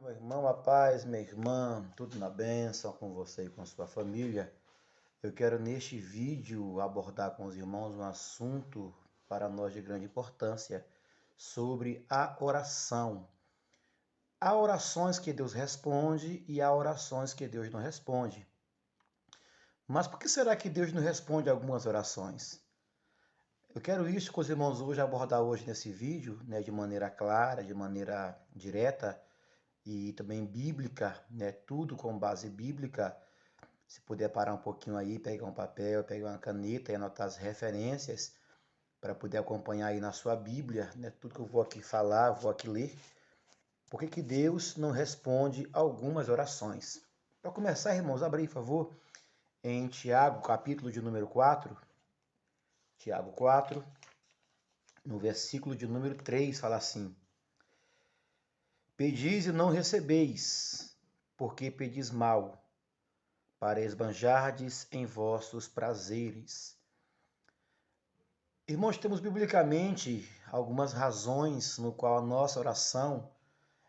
Meu irmão, a paz, minha irmã, tudo na bênção com você e com sua família. Eu quero neste vídeo abordar com os irmãos um assunto para nós de grande importância sobre a oração. Há orações que Deus responde e há orações que Deus não responde. Mas por que será que Deus não responde algumas orações? Eu quero isso com os irmãos hoje abordar hoje nesse vídeo, de maneira clara, de maneira direta e também bíblica, tudo com base bíblica. Se puder parar um pouquinho aí, pegar um papel, pegar uma caneta e anotar as referências para poder acompanhar aí na sua Bíblia, tudo que eu vou aqui falar, vou aqui ler. Por que Deus não responde algumas orações? Para começar, irmãos, abra aí, por favor, em Tiago, capítulo de número 4. Tiago 4, no versículo de número 3, fala assim: Pedis e não recebeis, porque pedis mal, para esbanjardes em vossos prazeres. Irmãos, temos biblicamente algumas razões no qual a nossa oração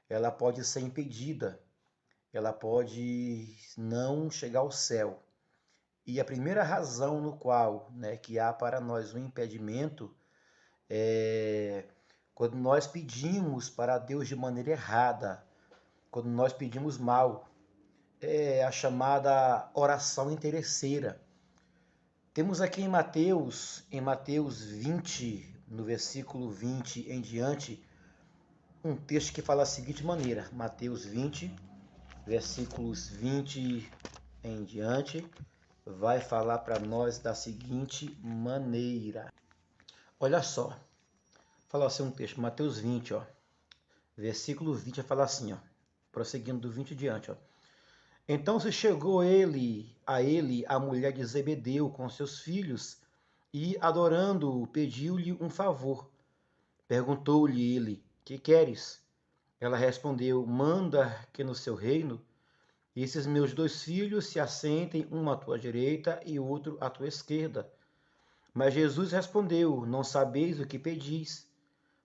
ela pode ser impedida, ela pode não chegar ao céu. E a primeira razão no qual que há para nós um impedimento é quando nós pedimos para Deus de maneira errada, quando nós pedimos mal, é a chamada oração interesseira. Temos aqui em Mateus 20, no versículo 20 em diante, um texto que fala da seguinte maneira, Mateus 20, versículos 20 em diante, vai falar para nós da seguinte maneira. Olha só, fala assim um texto, Mateus 20, versículo 20, vai falar assim, prosseguindo do 20 em diante, Então se chegou a mulher de Zebedeu com seus filhos, e, adorando-o, pediu-lhe um favor. Perguntou-lhe ele: Que queres? Ela respondeu: Manda que no seu reino esses meus 2 filhos se assentem, um à tua direita e outro à tua esquerda. Mas Jesus respondeu: Não sabeis o que pedis.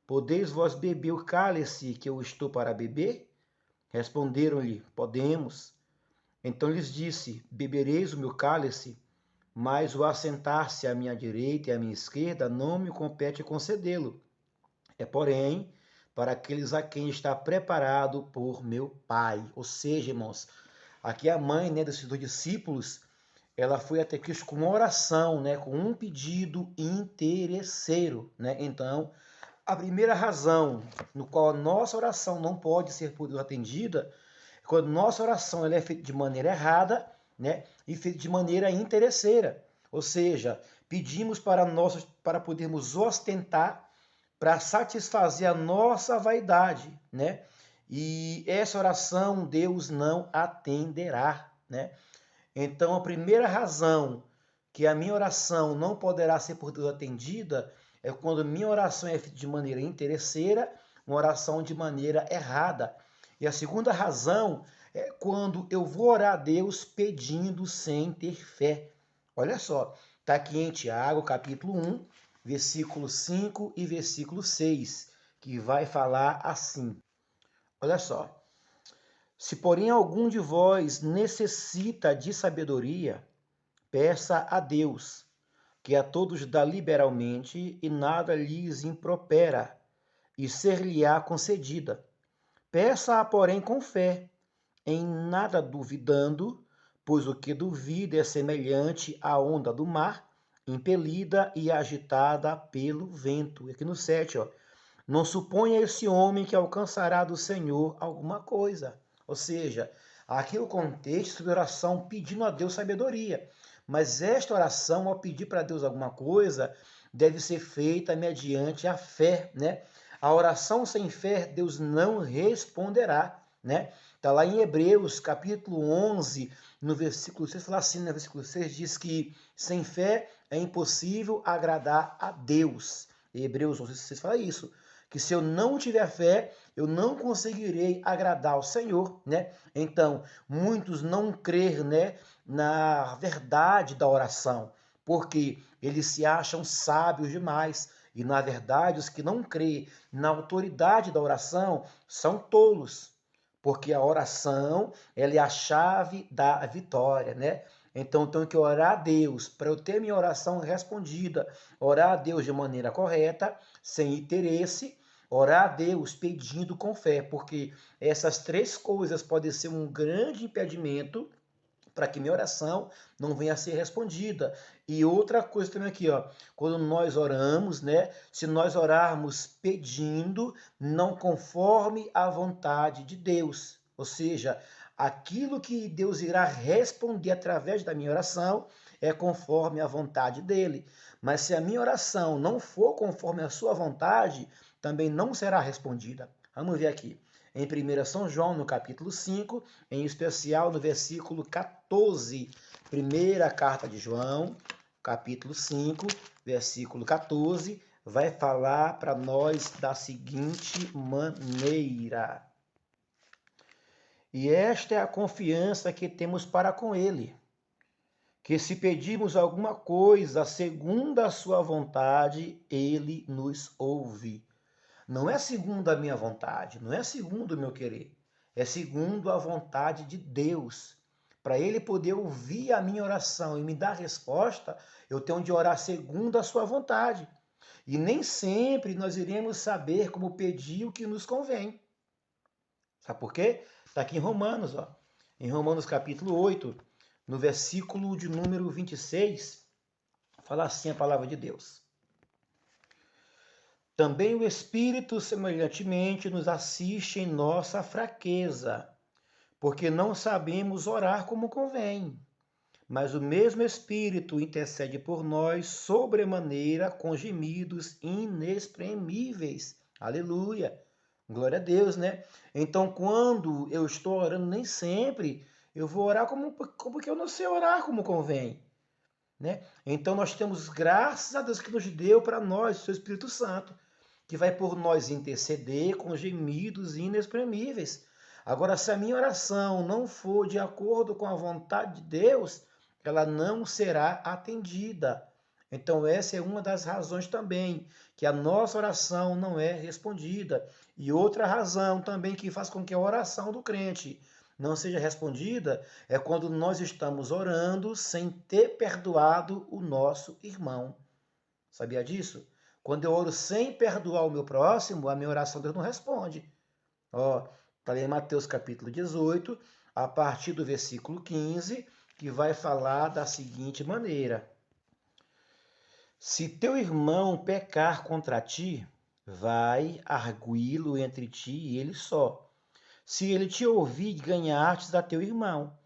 Podeis vós beber o cálice que eu estou para beber? Responderam-lhe: Podemos. Então lhes disse: Bebereis o meu cálice, mas o assentar-se à minha direita e à minha esquerda não me compete concedê-lo. É, porém, para aqueles a quem está preparado por meu Pai. Ou seja, irmãos, aqui a mãe desses 2 discípulos, ela foi até Cristo com uma oração, com um pedido interesseiro. Então, a primeira razão no qual a nossa oração não pode ser por Deus atendida é quando nossa oração ela é feita de maneira errada, e feita de maneira interesseira. Ou seja, pedimos para podermos ostentar, para satisfazer a nossa vaidade, E essa oração Deus não atenderá, Então, a primeira razão que a minha oração não poderá ser por Deus atendida é quando minha oração é feita de maneira interesseira, uma oração de maneira errada. E a segunda razão é quando eu vou orar a Deus pedindo sem ter fé. Olha só, está aqui em Tiago, capítulo 1, versículo 5 e versículo 6, que vai falar assim. Olha só. Se, porém, algum de vós necessita de sabedoria, peça a Deus, que a todos dá liberalmente e nada lhes impropera, e ser-lhe-á concedida. Peça-a, porém, com fé, em nada duvidando, pois o que duvida é semelhante à onda do mar, impelida e agitada pelo vento. Aqui no 7, não suponha esse homem que alcançará do Senhor alguma coisa. Ou seja, aqui o contexto de oração pedindo a Deus sabedoria. Mas esta oração, ao pedir para Deus alguma coisa, deve ser feita mediante a fé, A oração sem fé, Deus não responderá, Está lá em Hebreus, capítulo 11, no versículo 6, fala assim, no versículo 6, diz que sem fé é impossível agradar a Deus. Hebreus 11, 6 fala isso, que se eu não tiver fé, eu não conseguirei agradar ao Senhor, Então, muitos não crer, na verdade da oração, porque eles se acham sábios demais. E, na verdade, os que não creem na autoridade da oração são tolos. porque a oração, ela é a chave da vitória, né? Então, eu tenho que orar a Deus para eu ter minha oração respondida, orar a Deus de maneira correta, sem interesse, orar a Deus pedindo com fé, porque essas três coisas podem ser um grande impedimento para que minha oração não venha a ser respondida. E outra coisa também aqui, ó, quando nós oramos, né? Se nós orarmos pedindo, não conforme a vontade de Deus, ou seja, aquilo que Deus irá responder através da minha oração é conforme a vontade dele. Mas se a minha oração não for conforme a sua vontade, também não será respondida. Vamos ver aqui. Em 1 São João, no capítulo 5, em especial no versículo 14. Primeira carta de João, capítulo 5, versículo 14, vai falar para nós da seguinte maneira. E esta é a confiança que temos para com ele, que se pedirmos alguma coisa segundo a sua vontade, ele nos ouve. Não é segundo a minha vontade, não é segundo o meu querer, é segundo a vontade de Deus. Para ele poder ouvir a minha oração e me dar resposta, eu tenho de orar segundo a sua vontade. E nem sempre nós iremos saber como pedir o que nos convém. Sabe por quê? Está aqui em Romanos, ó. Em Romanos capítulo 8, no versículo de número 26, fala assim a palavra de Deus. Também o Espírito, semelhantemente, nos assiste em nossa fraqueza, porque não sabemos orar como convém. Mas o mesmo Espírito intercede por nós sobremaneira com gemidos inexprimíveis. Aleluia! Glória a Deus, né? Então, quando eu estou orando, nem sempre eu vou orar como que eu não sei orar como convém, né? Então, nós temos, graças a Deus, que nos deu para nós o seu Espírito Santo, que vai por nós interceder com gemidos inexprimíveis. Agora, se a minha oração não for de acordo com a vontade de Deus, ela não será atendida. Então, essa é uma das razões também que a nossa oração não é respondida. E outra razão também que faz com que a oração do crente não seja respondida é quando nós estamos orando sem ter perdoado o nosso irmão. Sabia disso? Quando eu oro sem perdoar o meu próximo, a minha oração Deus não responde. Ó, está em Mateus capítulo 18, a partir do versículo 15, que vai falar da seguinte maneira: se teu irmão pecar contra ti, vai arguí-lo entre ti e ele só. Se ele te ouvir, ganhastes a teu irmão.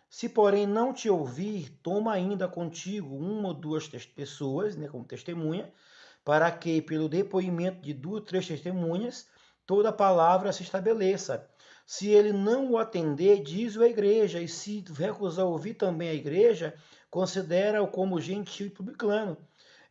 Se, porém, não te ouvir, toma ainda contigo uma ou duas pessoas, né, como testemunha, para que, pelo depoimento de duas ou três testemunhas, toda palavra se estabeleça. Se ele não o atender, diz-o à igreja, e se recusar ouvir também a igreja, considera-o como gentil e publicano.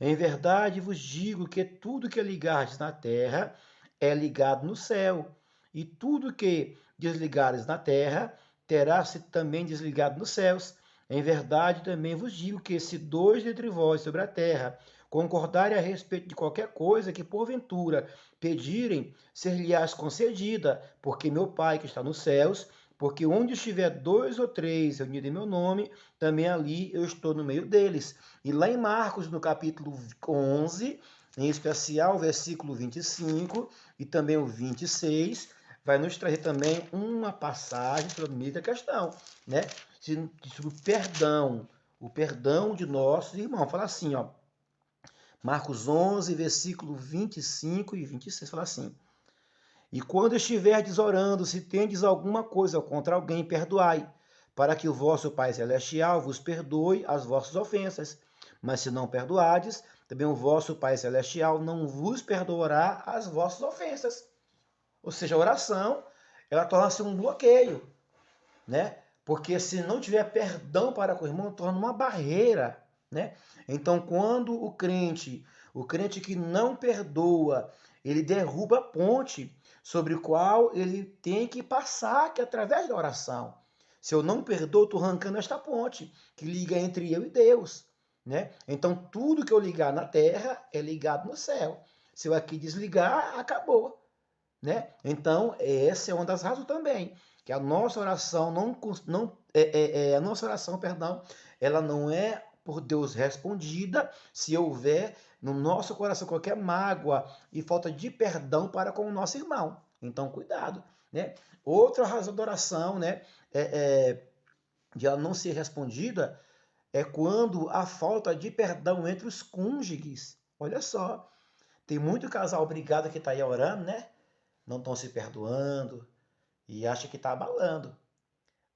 Em verdade vos digo que tudo que ligardes na terra é ligado no céu, e tudo que desligares na terra terá-se também desligado nos céus. Em verdade também vos digo que se dois dentre vós sobre a terra concordarem a respeito de qualquer coisa que porventura pedirem, ser-lhe-ás concedida, porque meu Pai que está nos céus, porque onde estiver dois ou três reunidos em meu nome, também ali eu estou no meio deles. E lá em Marcos, no capítulo 11, em especial o versículo 25 e também o 26, vai nos trazer também uma passagem sobre a mesma questão, né? Sobre o perdão de nossos irmãos. Fala assim, ó, Marcos 11, versículo 25 e 26, fala assim: e quando estiverdes orando, se tendes alguma coisa contra alguém, perdoai, para que o vosso Pai Celestial vos perdoe as vossas ofensas. Mas se não perdoardes, também o vosso Pai Celestial não vos perdoará as vossas ofensas. Ou seja, a oração, ela torna-se um bloqueio, né? Porque se não tiver perdão para com o irmão, torna uma barreira, né? Então, quando o crente que não perdoa, ele derruba a ponte sobre o qual ele tem que passar, que é através da oração. Se eu não perdoo, estou arrancando esta ponte que liga entre eu e Deus, né? Então, tudo que eu ligar na terra é ligado no céu. Se eu aqui desligar, acabou, né? Então, essa é uma das razões também que a nossa oração a nossa oração, perdão, ela não é por Deus respondida se houver no nosso coração qualquer mágoa e falta de perdão para com o nosso irmão. Então, cuidado, né? Outra razão da oração, né, de ela não ser respondida é quando há falta de perdão entre os cônjuges. Olha só, tem muito casal brigado que está aí orando, né? Não estão se perdoando e acha que está abalando.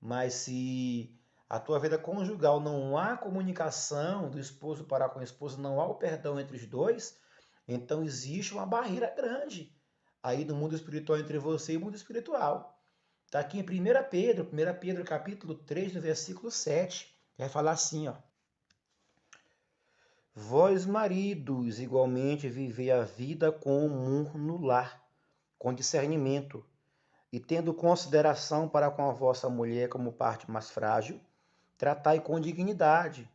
Mas se a tua vida conjugal não há comunicação do esposo para com a esposa, não há o perdão entre os dois, então existe uma barreira grande aí no mundo espiritual entre você e o mundo espiritual. Está aqui em 1 Pedro capítulo 3, no versículo 7. Vai falar assim, ó. Vós, maridos, igualmente vivei a vida comum no lar, com discernimento, e tendo consideração para com a vossa mulher como parte mais frágil, tratai com dignidade,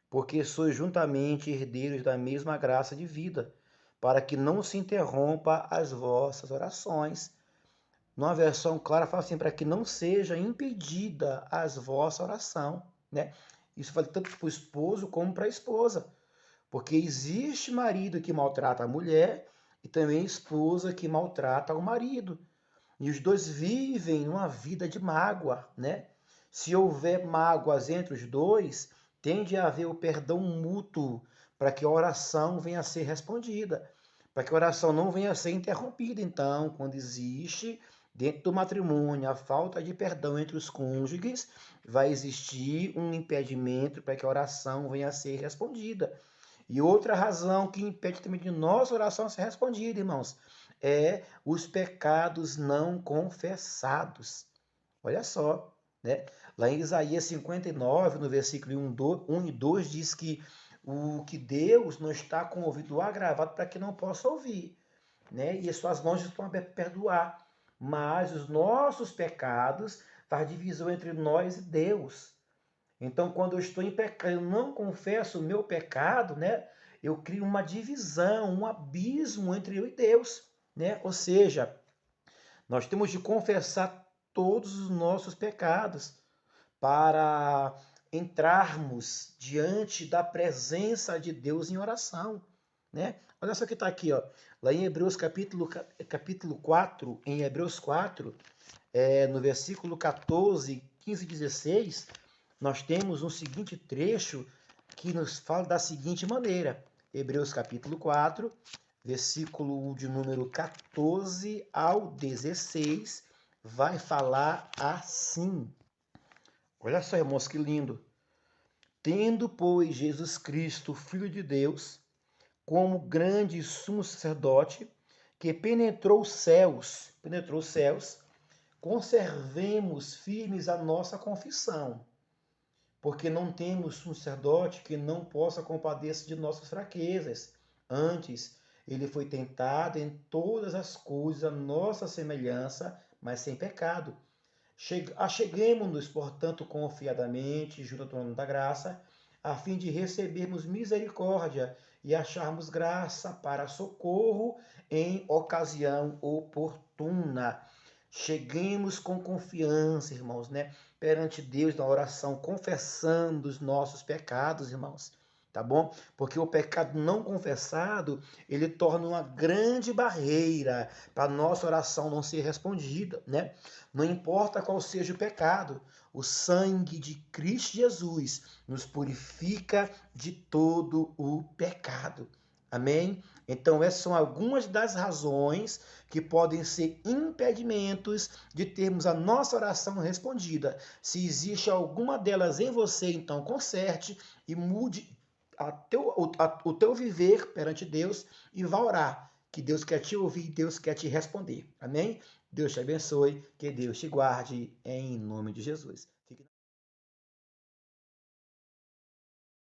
porque sois juntamente herdeiros da mesma graça de vida, para que não se interrompa as vossas orações. Numa versão clara, fala assim, para que não seja impedida as vossa oração, né? Isso vale tanto para o esposo como para a esposa, porque existe marido que maltrata a mulher e também esposa que maltrata o marido. E os dois vivem uma vida de mágoa, né? Se houver mágoas entre os dois, tende a haver o perdão mútuo para que a oração venha a ser respondida, para que a oração não venha a ser interrompida. Então, quando existe dentro do matrimônio a falta de perdão entre os cônjuges, vai existir um impedimento para que a oração venha a ser respondida. E outra razão que impede também de nossa oração ser respondida, irmãos, é os pecados não confessados. Olha só, né? Lá em Isaías 59, no versículo 1 e 2, diz que Deus não está com o ouvido agravado para que não possa ouvir, né? E as suas mãos estão abertas para perdoar. Mas os nossos pecados faz divisão entre nós e Deus. Então, quando eu estou em pecado, eu não confesso o meu pecado, né? Eu crio uma divisão, um abismo entre eu e Deus, né? Ou seja, nós temos de confessar todos os nossos pecados para entrarmos diante da presença de Deus em oração, né? Olha só que está aqui, ó, lá em Hebreus capítulo 4, em Hebreus 4, no versículo 14, 15 e 16, nós temos um seguinte trecho que nos fala da seguinte maneira. Hebreus capítulo 4, versículo de número 14 ao 16, vai falar assim. Olha só, irmãos, que lindo. Tendo, pois, Jesus Cristo, Filho de Deus, como grande sumo sacerdote, que penetrou os céus, conservemos firmes a nossa confissão, porque não temos um sacerdote que não possa compadecer de nossas fraquezas. Antes, ele foi tentado em todas as coisas a nossa semelhança, mas sem pecado. Acheguemo-nos, portanto, confiadamente junto ao trono da graça, a fim de recebermos misericórdia e acharmos graça para socorro em ocasião oportuna. Cheguemos com confiança, irmãos, né? Perante Deus na oração, confessando os nossos pecados, irmãos, tá bom? Porque o pecado não confessado, ele torna uma grande barreira para a nossa oração não ser respondida, né? Não importa qual seja o pecado, o sangue de Cristo Jesus nos purifica de todo o pecado. Amém? Então, essas são algumas das razões que podem ser impedimentos de termos a nossa oração respondida. Se existe alguma delas em você, então conserte e mude o teu viver perante Deus e vá orar, que Deus quer te ouvir, Deus quer te responder. Amém? Deus te abençoe, que Deus te guarde, em nome de Jesus.